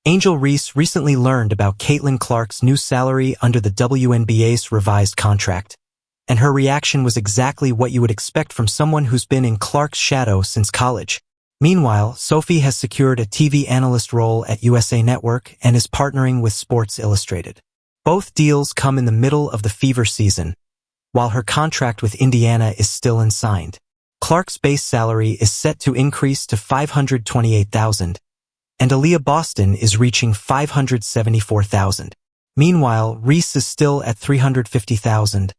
Angel Reese recently learned about Caitlin Clark's new salary under the WNBA's revised contract, and her reaction was exactly what you would expect from someone who's been in Clark's shadow since college. Meanwhile, Sophie has secured a TV analyst role at USA Network and is partnering with Sports Illustrated. Both deals come in the middle of the fever season, while her contract with Indiana is still unsigned. Clark's base salary is set to increase to $528,000, and Aaliyah Boston is reaching $574,000. Meanwhile, Reese is still at $350,000,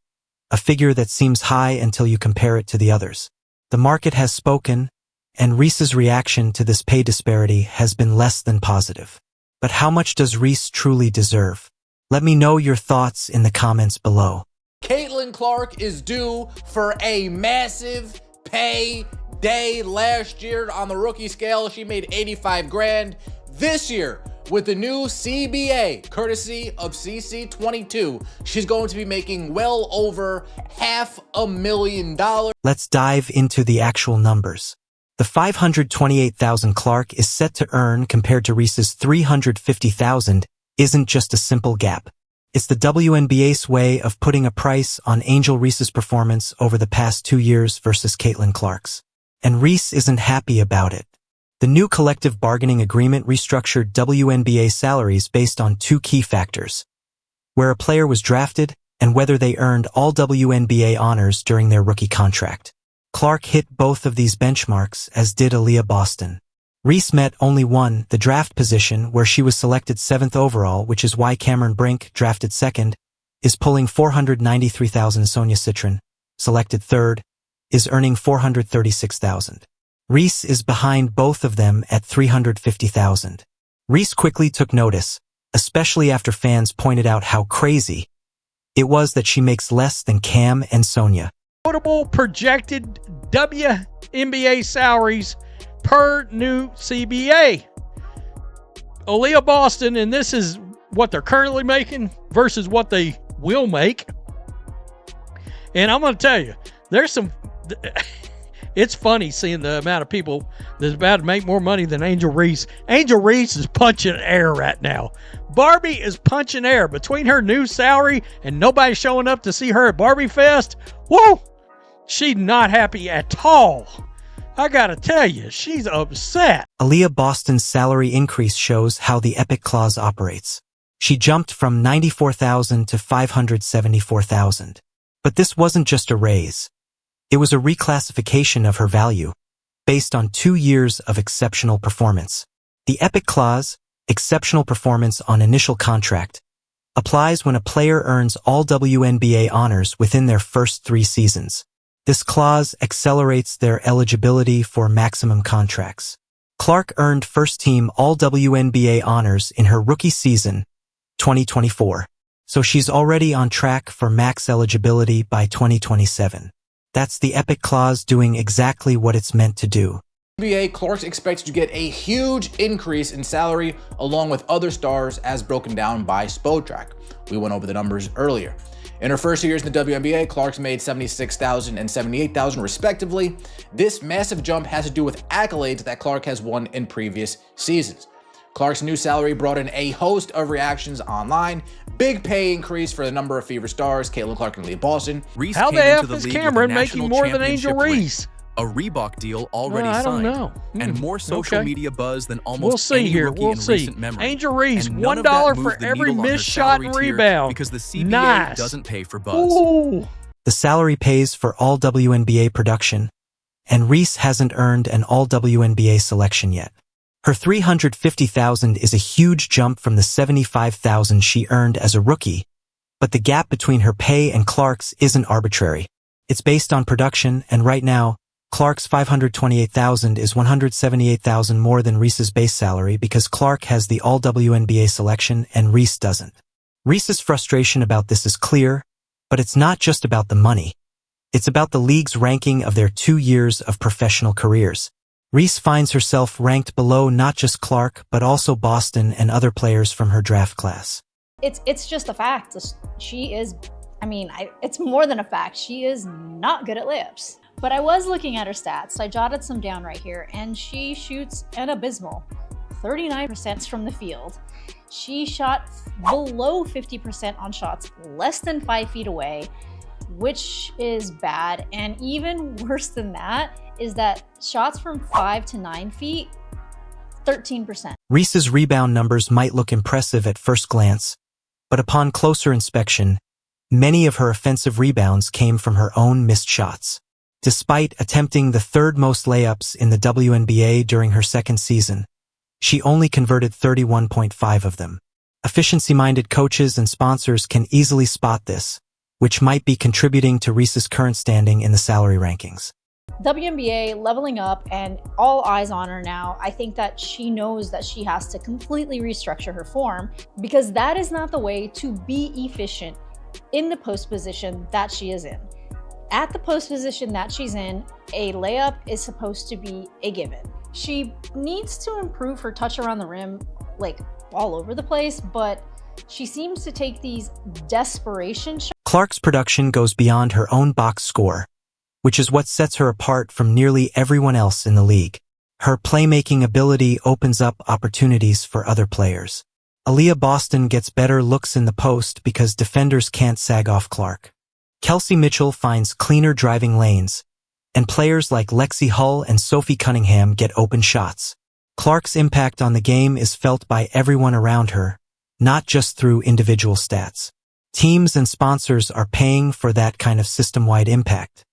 a figure that seems high until you compare it to the others. The market has spoken, and Reese's reaction to this pay disparity has been less than positive. But how much does Reese truly deserve? Let me know your thoughts in the comments below. Caitlin Clark is due for a massive pay day. Last year on the rookie scale, she made 85 grand. This year, with the new CBA, courtesy of CC22, she's going to be making well over $500,000. Let's dive into the actual numbers. The $528,000 Clark is set to earn compared to Reese's $350,000 isn't just a simple gap. It's the WNBA's way of putting a price on Angel Reese's performance over the past 2 years versus Caitlin Clark's. And Reese isn't happy about it. The new collective bargaining agreement restructured WNBA salaries based on 2 key factors: where a player was drafted and whether they earned all WNBA honors during their rookie contract. Clark hit both of these benchmarks, as did Aaliyah Boston. Reese met only one, the draft position, where she was selected 7th overall, which is why Cameron Brink, drafted 2nd, is pulling $493,000. Sonia Citron, selected 3rd, is earning $436,000. Reese is behind both of them at $350,000. Reese quickly took notice, especially after fans pointed out how crazy it was that she makes less than Cam and Sonia. Notable projected WNBA salaries per new CBA. Aaliyah Boston, and this is what they're currently making versus what they will make. And I'm going to tell you, there's some... It's funny seeing the amount of people that's about to make more money than Angel Reese. Angel Reese is punching air right now. Barbie is punching air. Between her new salary and nobody showing up to see her at Barbie Fest, whoa, she's not happy at all. I gotta tell you, she's upset. Aaliyah Boston's salary increase shows how the Epic Clause operates. She jumped from $94,000 to $574,000. But this wasn't just a raise. It was a reclassification of her value, based on 2 years of exceptional performance. The Epic Clause, exceptional performance on initial contract, applies when a player earns all WNBA honors within their first 3 seasons. This clause accelerates their eligibility for maximum contracts. Clark earned first-team All-WNBA honors in her rookie season, 2024, so she's already on track for max eligibility by 2027. That's the Epic Clause doing exactly what it's meant to do. NBA, Clark's expected to get a huge increase in salary along with other stars as broken down by Spotrac. We went over the numbers earlier. In her first 2 years in the WNBA, Clark's made $76,000 and $78,000 respectively. This massive jump has to do with accolades that Clark has won in previous seasons. Clark's new salary brought in a host of reactions online. Big pay increase for the number of fever stars, Caitlin Clark and Aaliyah Boston. Reese How came the into F the is league Cameron with a making national more than Angel championship ring, Reese? a Reebok deal already I don't signed, know. and more social Okay. media buzz than almost We'll see any here. rookie We'll in see. recent memory. Angel Reese, And none of $1 that for moved the every needle on her missed shot salary and tier rebound. because the CBA Nice. doesn't pay for buzz. Ooh. The salary pays for all WNBA production, and Reese hasn't earned an all WNBA selection yet. Her $350,000 is a huge jump from the $75,000 she earned as a rookie, but the gap between her pay and Clark's isn't arbitrary. It's based on production, and right now, Clark's $528,000 is $178,000 more than Reese's base salary because Clark has the all WNBA selection and Reese doesn't. Reese's frustration about this is clear, but it's not just about the money. It's about the league's ranking of their 2 years of professional careers. Reese finds herself ranked below not just Clark, but also Boston and other players from her draft class. It's just a fact. She is, it's more than a fact. She is not good at layups. But I was looking at her stats. I jotted some down right here, and she shoots an abysmal 39% from the field. She shot below 50% on shots less than 5 feet away, which is bad. And even worse than that is that shots from 5 to 9 feet, 13%. Reese's rebound numbers might look impressive at first glance, but upon closer inspection, many of her offensive rebounds came from her own missed shots. Despite attempting the third most layups in the WNBA during her second season, she only converted 31.5 of them. Efficiency-minded coaches and sponsors can easily spot this, which might be contributing to Reese's current standing in the salary rankings. WNBA leveling up and all eyes on her now. I think that she knows that she has to completely restructure her form, because that is not the way to be efficient in the post position that she is in. At the post position that she's in, a layup is supposed to be a given. She needs to improve her touch around the rim, like all over the place, but she seems to take these desperation shots. Clark's production goes beyond her own box score, which is what sets her apart from nearly everyone else in the league. Her playmaking ability opens up opportunities for other players. Aaliyah Boston gets better looks in the post because defenders can't sag off Clark. Kelsey Mitchell finds cleaner driving lanes, and players like Lexi Hull and Sophie Cunningham get open shots. Clark's impact on the game is felt by everyone around her, not just through individual stats. Teams and sponsors are paying for that kind of system-wide impact.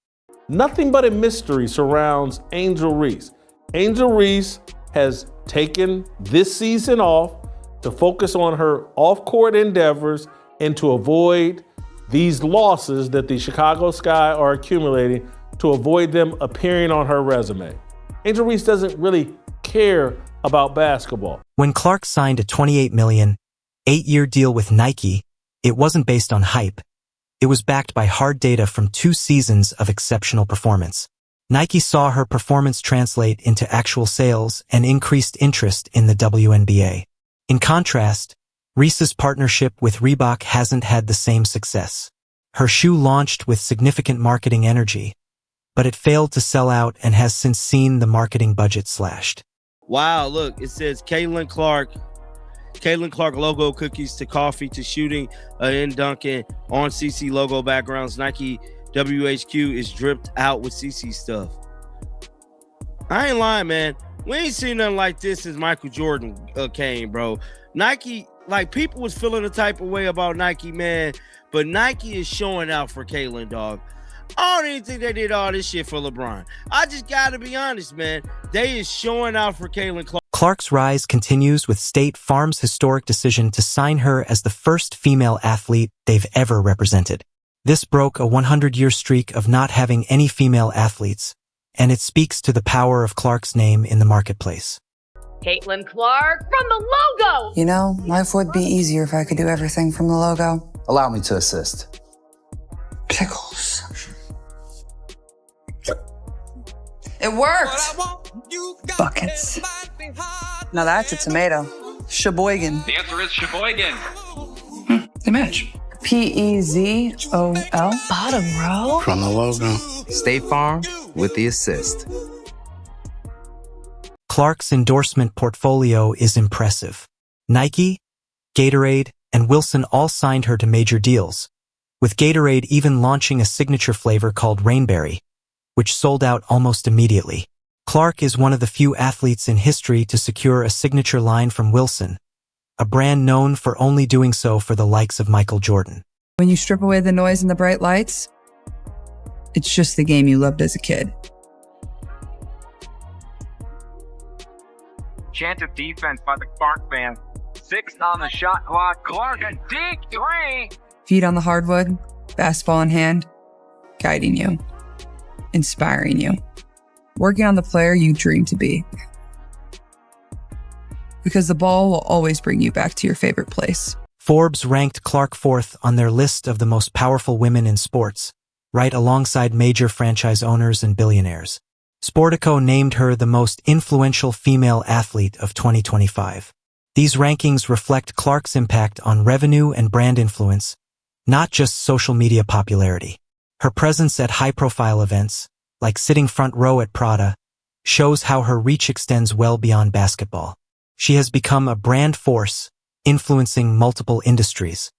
Nothing but a mystery surrounds Angel Reese. Angel Reese has taken this season off to focus on her off-court endeavors and to avoid these losses that the Chicago Sky are accumulating, to avoid them appearing on her resume. Angel Reese doesn't really care about basketball. When Clark signed a $28 million, 8-year deal with Nike, it wasn't based on hype. It was backed by hard data from 2 seasons of exceptional performance. Nike saw her performance translate into actual sales and increased interest in the WNBA. In contrast, Reese's partnership with Reebok hasn't had the same success. Her shoe launched with significant marketing energy, but it failed to sell out and has since seen the marketing budget slashed. Wow, look, it says Caitlin Clark logo cookies to coffee to shooting in Duncan on CC logo backgrounds. Nike WHQ is dripped out with CC stuff. I ain't lying, man. We ain't seen nothing like this since Michael Jordan came, bro. Nike, like, people was feeling the type of way about Nike, man, but Nike is showing out for Caitlin, dog. I don't even think they did all this shit for LeBron. I just gotta be honest, man. They is showing out for Caitlin Clark. Clark's rise continues with State Farm's historic decision to sign her as the first female athlete they've ever represented. This broke a 100-year streak of not having any female athletes, and it speaks to the power of Clark's name in the marketplace. Caitlin Clark from the logo! You know, life would be easier if I could do everything from the logo. Allow me to assist. Pickles. It worked! Buckets. Now that's a tomato. Sheboygan. The answer is Sheboygan. They match. P-E-Z-O-L. Bottom row? From the logo. State Farm with the assist. Clark's endorsement portfolio is impressive. Nike, Gatorade, and Wilson all signed her to major deals, with Gatorade even launching a signature flavor called Rainberry, which sold out almost immediately. Clark is one of the few athletes in history to secure a signature line from Wilson, a brand known for only doing so for the likes of Michael Jordan. When you strip away the noise and the bright lights, it's just the game you loved as a kid. Chanted defense by the Clark fans. 6 on the shot clock. Clark a deep 3. Feet on the hardwood, basketball in hand, guiding you, inspiring you, working on the player you dream to be. Because the ball will always bring you back to your favorite place. Forbes ranked Clark 4th on their list of the most powerful women in sports, right alongside major franchise owners and billionaires. Sportico named her the most influential female athlete of 2025. These rankings reflect Clark's impact on revenue and brand influence, not just social media popularity. Her presence at high-profile events, like sitting front row at Prada, shows how her reach extends well beyond basketball. She has become a brand force, influencing multiple industries.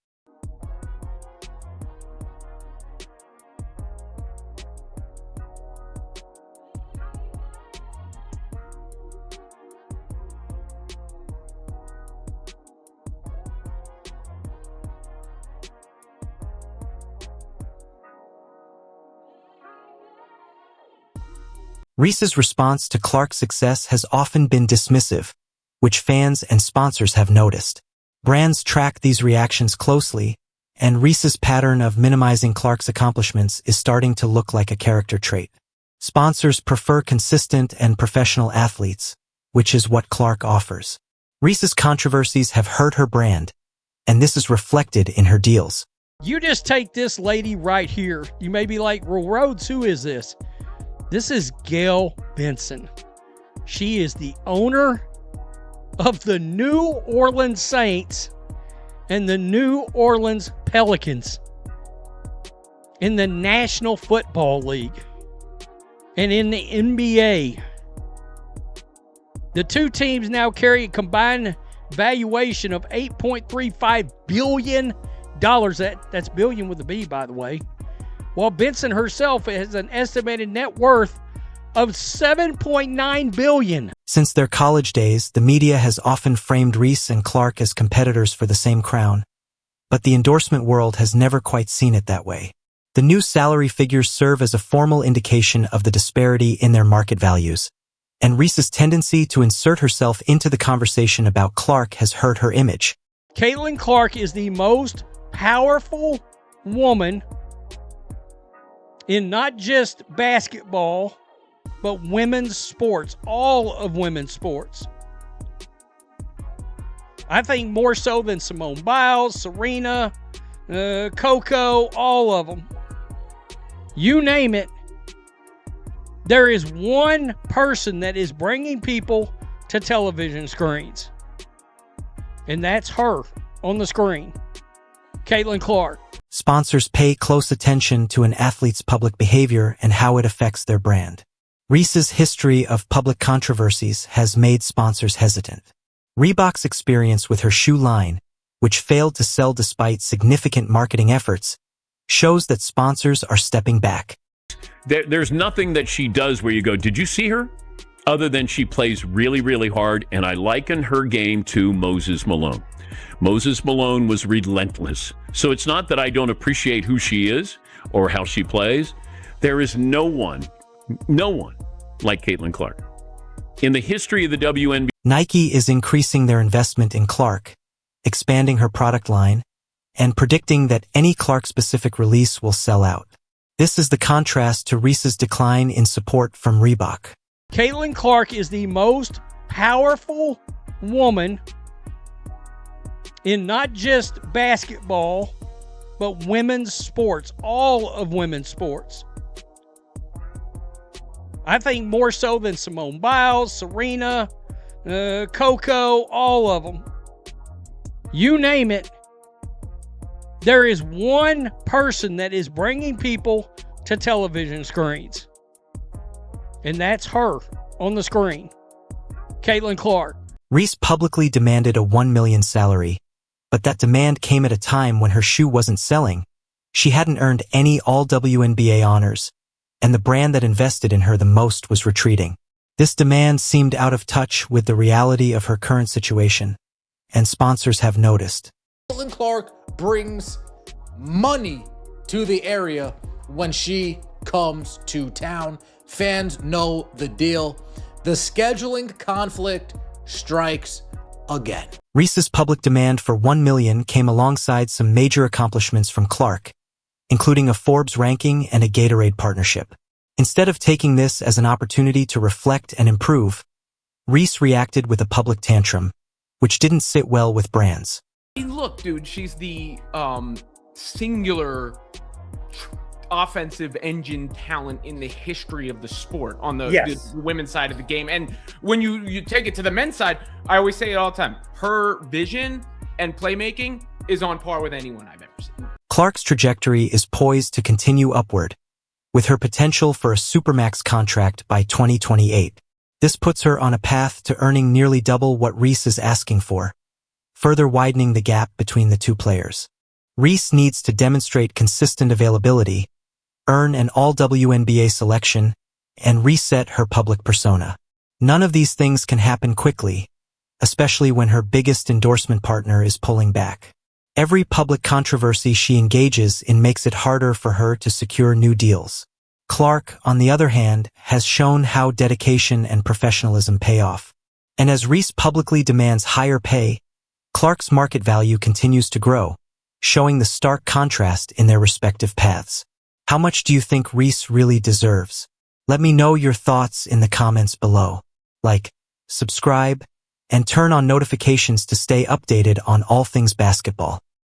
Reese's response to Clark's success has often been dismissive, which fans and sponsors have noticed. Brands track these reactions closely, and Reese's pattern of minimizing Clark's accomplishments is starting to look like a character trait. Sponsors prefer consistent and professional athletes, which is what Clark offers. Reese's controversies have hurt her brand, and this is reflected in her deals. You just take this lady right here. You may be like, well, Rhodes, who is this? This is Gail Benson. She is the owner of the New Orleans Saints and the New Orleans Pelicans in the National Football League and in the NBA. The two teams now carry a combined valuation of $8.35 billion. That's billion with a B, by the way. While Benson herself has an estimated net worth of $7.9 billion. Since their college days, the media has often framed Reese and Clark as competitors for the same crown, but the endorsement world has never quite seen it that way. The new salary figures serve as a formal indication of the disparity in their market values, and Reese's tendency to insert herself into the conversation about Clark has hurt her image. Caitlin Clark is the most powerful woman in not just basketball, but women's sports, all of women's sports. I think more so than Simone Biles, Serena, Coco, all of them. You name it. There is one person that is bringing people to television screens, and that's her on the screen, Caitlin Clark. Sponsors pay close attention to an athlete's public behavior and how it affects their brand. Reese's history of public controversies has made sponsors hesitant. Reebok's experience with her shoe line, which failed to sell despite significant marketing efforts, shows that sponsors are stepping back. There's nothing that she does where you go, did you see her? Other than she plays really, really hard, and I liken her game to Moses Malone. Moses Malone was relentless. So it's not that I don't appreciate who she is or how she plays. There is no one like Caitlin Clark. In the history of the WNBA, Nike is increasing their investment in Clark, expanding her product line, and predicting that any Clark-specific release will sell out. This is the contrast to Reese's decline in support from Reebok. Caitlin Clark is the most powerful woman in not just basketball, but women's sports, all of women's sports. I think more so than Simone Biles, Serena, Coco, all of them. You name it. There is one person that is bringing people to television screens, and that's her on the screen, Caitlin Clark. Reese publicly demanded a $1 million salary, but that demand came at a time when her shoe wasn't selling. She hadn't earned any All-WNBA honors, and the brand that invested in her the most was retreating. This demand seemed out of touch with the reality of her current situation, and sponsors have noticed. Caitlin Clark brings money to the area when she comes to town. Fans know the deal. The scheduling conflict strikes again. Reese's public demand for $1 million came alongside some major accomplishments from Clark, including a Forbes ranking and a Gatorade partnership. Instead of taking this as an opportunity to reflect and improve, Reese reacted with a public tantrum, which didn't sit well with brands. Hey, look, dude, she's the singular offensive engine talent in the history of the sport on the women's side of the game. And when you take it to the men's side, I always say it all the time, her vision and playmaking is on par with anyone I've ever seen. Clark's trajectory is poised to continue upward, with her potential for a Supermax contract by 2028. This puts her on a path to earning nearly double what Reese is asking for, further widening the gap between the two players. Reese needs to demonstrate consistent availability, earn an all-WNBA selection, and reset her public persona. None of these things can happen quickly, especially when her biggest endorsement partner is pulling back. Every public controversy she engages in makes it harder for her to secure new deals. Clark, on the other hand, has shown how dedication and professionalism pay off. And as Reese publicly demands higher pay, Clark's market value continues to grow, showing the stark contrast in their respective paths. How much do you think Reese really deserves? Let me know your thoughts in the comments below. Like, subscribe, and turn on notifications to stay updated on all things basketball.